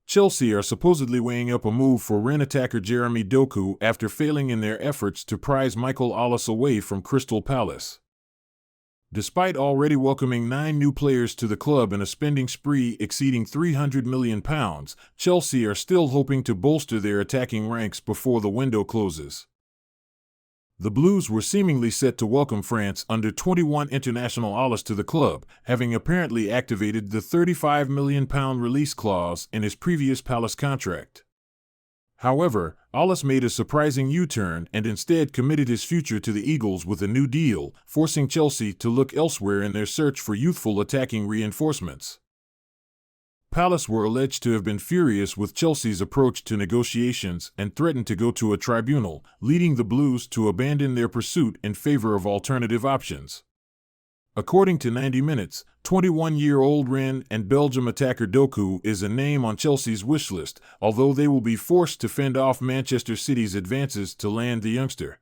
Chelsea are supposedly weighing up a move for Rennes attacker Jeremy Doku after failing in their efforts to prize Michael Ollis away from Crystal Palace. Despite already welcoming 9 new players to the club in a spending spree exceeding £300 million, Chelsea are still hoping to bolster their attacking ranks before the window closes. The Blues were seemingly set to welcome France under-21 international Ollis to the club, having apparently activated the £35 million release clause in his previous Palace contract. However, Ollis made a surprising U-turn and instead committed his future to the Eagles with a new deal, forcing Chelsea to look elsewhere in their search for youthful attacking reinforcements. Palace were alleged to have been furious with Chelsea's approach to negotiations and threatened to go to a tribunal, leading the Blues to abandon their pursuit in favor of alternative options. According to 90 Minutes, 21-year-old Rennes and Belgium attacker Doku is a name on Chelsea's wish list, although they will be forced to fend off Manchester City's advances to land the youngster.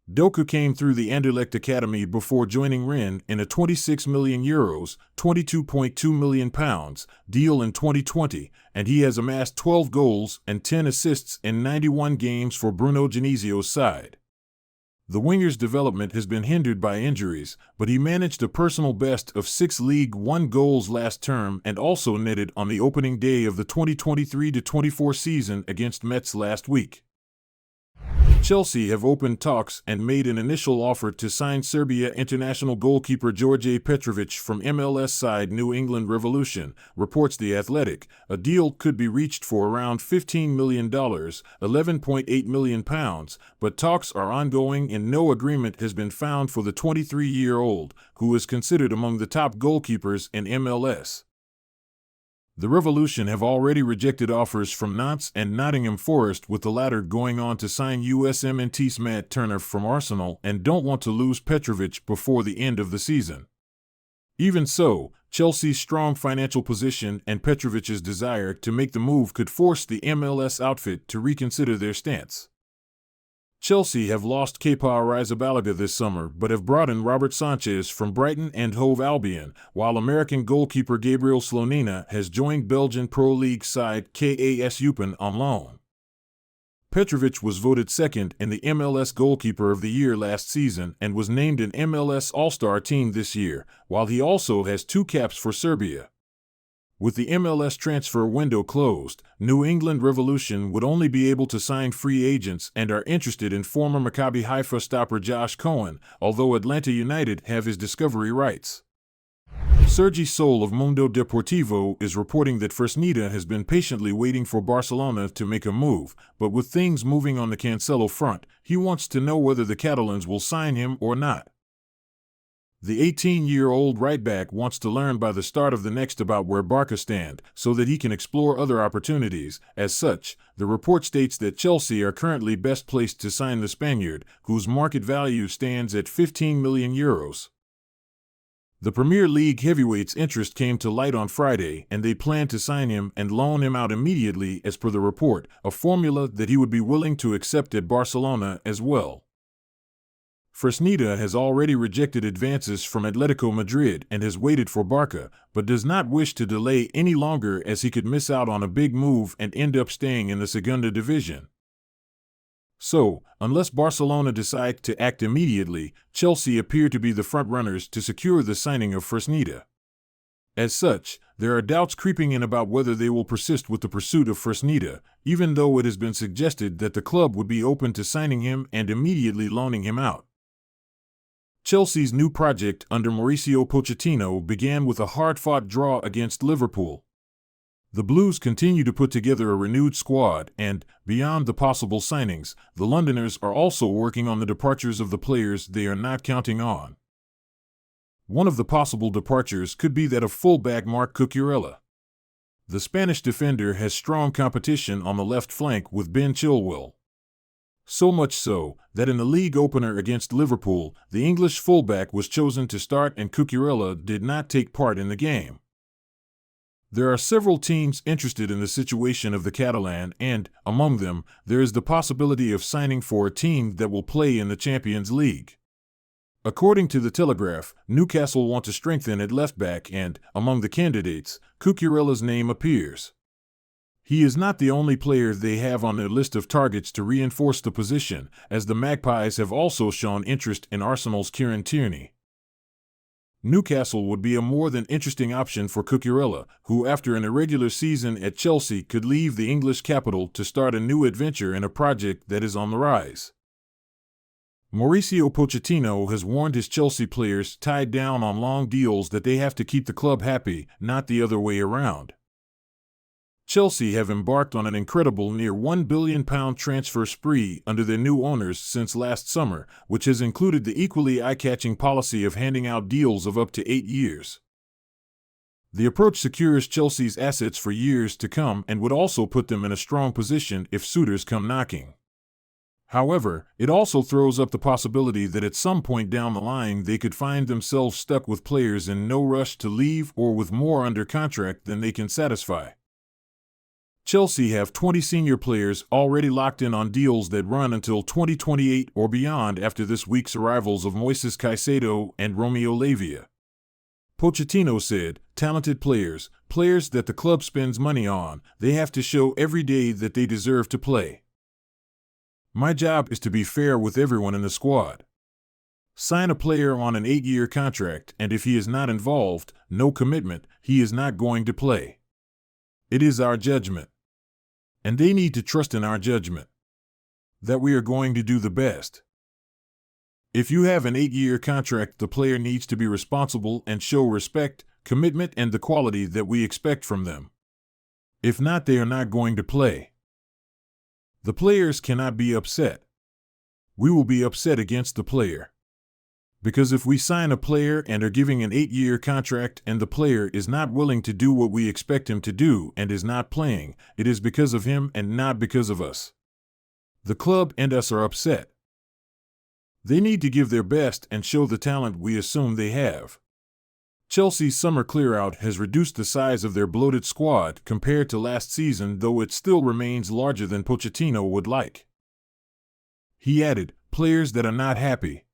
Doku came through the Anderlecht Academy before joining Rennes in a €26 million (£22.2 million) deal in 2020, and he has amassed 12 goals and 10 assists in 91 games for Bruno Genesio's side. The winger's development has been hindered by injuries, but he managed a personal best of 6 League One goals last term and also netted on the opening day of the 2023-24 season against Metz last week. Chelsea have opened talks and made an initial offer to sign Serbia international goalkeeper Djordje Petrovic from MLS side New England Revolution, reports The Athletic. A deal could be reached for around $15 million, £11.8 million, but talks are ongoing and no agreement has been found for the 23-year-old, who is considered among the top goalkeepers in MLS. The Revolution have already rejected offers from Nantes and Nottingham Forest, with the latter going on to sign USMNT's Matt Turner from Arsenal and don't want to lose Petrovic before the end of the season. Even so, Chelsea's strong financial position and Petrovic's desire to make the move could force the MLS outfit to reconsider their stance. Chelsea have lost Kepa Arrizabalaga this summer but have brought in Robert Sanchez from Brighton and Hove Albion, while American goalkeeper Gabriel Slonina has joined Belgian Pro League side KAS Eupen on loan. Petrovic was voted second in the MLS Goalkeeper of the Year last season and was named an MLS All-Star team this year, while he also has 2 caps for Serbia. With the MLS transfer window closed, New England Revolution would only be able to sign free agents and are interested in former Maccabi Haifa stopper Josh Cohen, although Atlanta United have his discovery rights. Sergi Sol of Mundo Deportivo is reporting that Fresneda has been patiently waiting for Barcelona to make a move, but with things moving on the Cancelo front, he wants to know whether the Catalans will sign him or not. The 18-year-old right-back wants to learn by the start of the next about where Barca stand, so that he can explore other opportunities. As such, the report states that Chelsea are currently best placed to sign the Spaniard, whose market value stands at €15 million. The Premier League heavyweight's interest came to light on Friday, and they plan to sign him and loan him out immediately as per the report, a formula that he would be willing to accept at Barcelona as well. Fresneda has already rejected advances from Atletico Madrid and has waited for Barca, but does not wish to delay any longer as he could miss out on a big move and end up staying in the Segunda Division. So, unless Barcelona decide to act immediately, Chelsea appear to be the front-runners to secure the signing of Fresneda. As such, there are doubts creeping in about whether they will persist with the pursuit of Fresneda, even though it has been suggested that the club would be open to signing him and immediately loaning him out. Chelsea's new project under Mauricio Pochettino began with a hard-fought draw against Liverpool. The Blues continue to put together a renewed squad and, beyond the possible signings, the Londoners are also working on the departures of the players they are not counting on. One of the possible departures could be that of fullback Marc Cucurella. The Spanish defender has strong competition on the left flank with Ben Chilwell. So much so, that in the league opener against Liverpool, the English fullback was chosen to start and Cucurella did not take part in the game. There are several teams interested in the situation of the Catalan and, among them, there is the possibility of signing for a team that will play in the Champions League. According to The Telegraph, Newcastle want to strengthen at left back and, among the candidates, Cucurella's name appears. He is not the only player they have on their list of targets to reinforce the position, as the Magpies have also shown interest in Arsenal's Kieran Tierney. Newcastle would be a more than interesting option for Cucurella, who after an irregular season at Chelsea could leave the English capital to start a new adventure in a project that is on the rise. Mauricio Pochettino has warned his Chelsea players tied down on long deals that they have to keep the club happy, not the other way around. Chelsea have embarked on an incredible near £1 billion transfer spree under their new owners since last summer, which has included the equally eye-catching policy of handing out deals of up to 8 years. The approach secures Chelsea's assets for years to come and would also put them in a strong position if suitors come knocking. However, it also throws up the possibility that at some point down the line they could find themselves stuck with players in no rush to leave or with more under contract than they can satisfy. Chelsea have 20 senior players already locked in on deals that run until 2028 or beyond after this week's arrivals of Moises Caicedo and Romeo Lavia. Pochettino said, talented players that the club spends money on, they have to show every day that they deserve to play. My job is to be fair with everyone in the squad. Sign a player on an 8-year contract, and if he is not involved, no commitment, he is not going to play. It is our judgment. And they need to trust in our judgment. That we are going to do the best. If you have an 8-year contract, the player needs to be responsible and show respect, commitment, and the quality that we expect from them. If not, they are not going to play. The players cannot be upset. We will be upset against the player. Because if we sign a player and are giving an 8-year contract and the player is not willing to do what we expect him to do and is not playing, it is because of him and not because of us. The club and us are upset. They need to give their best and show the talent we assume they have. Chelsea's summer clear-out has reduced the size of their bloated squad compared to last season, though it still remains larger than Pochettino would like. He added, players that are not happy.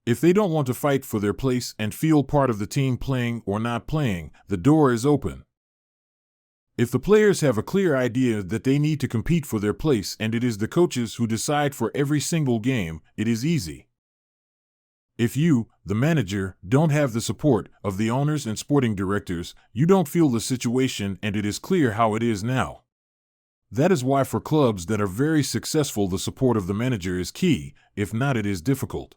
If they don't want to fight for their place and feel part of the team playing or not playing, the door is open. If the players have a clear idea that they need to compete for their place and it is the coaches who decide for every single game, it is easy. If you, the manager, don't have the support of the owners and sporting directors, you don't feel the situation, and it is clear how it is now. That is why for clubs that are very successful the support of the manager is key, if not it is difficult.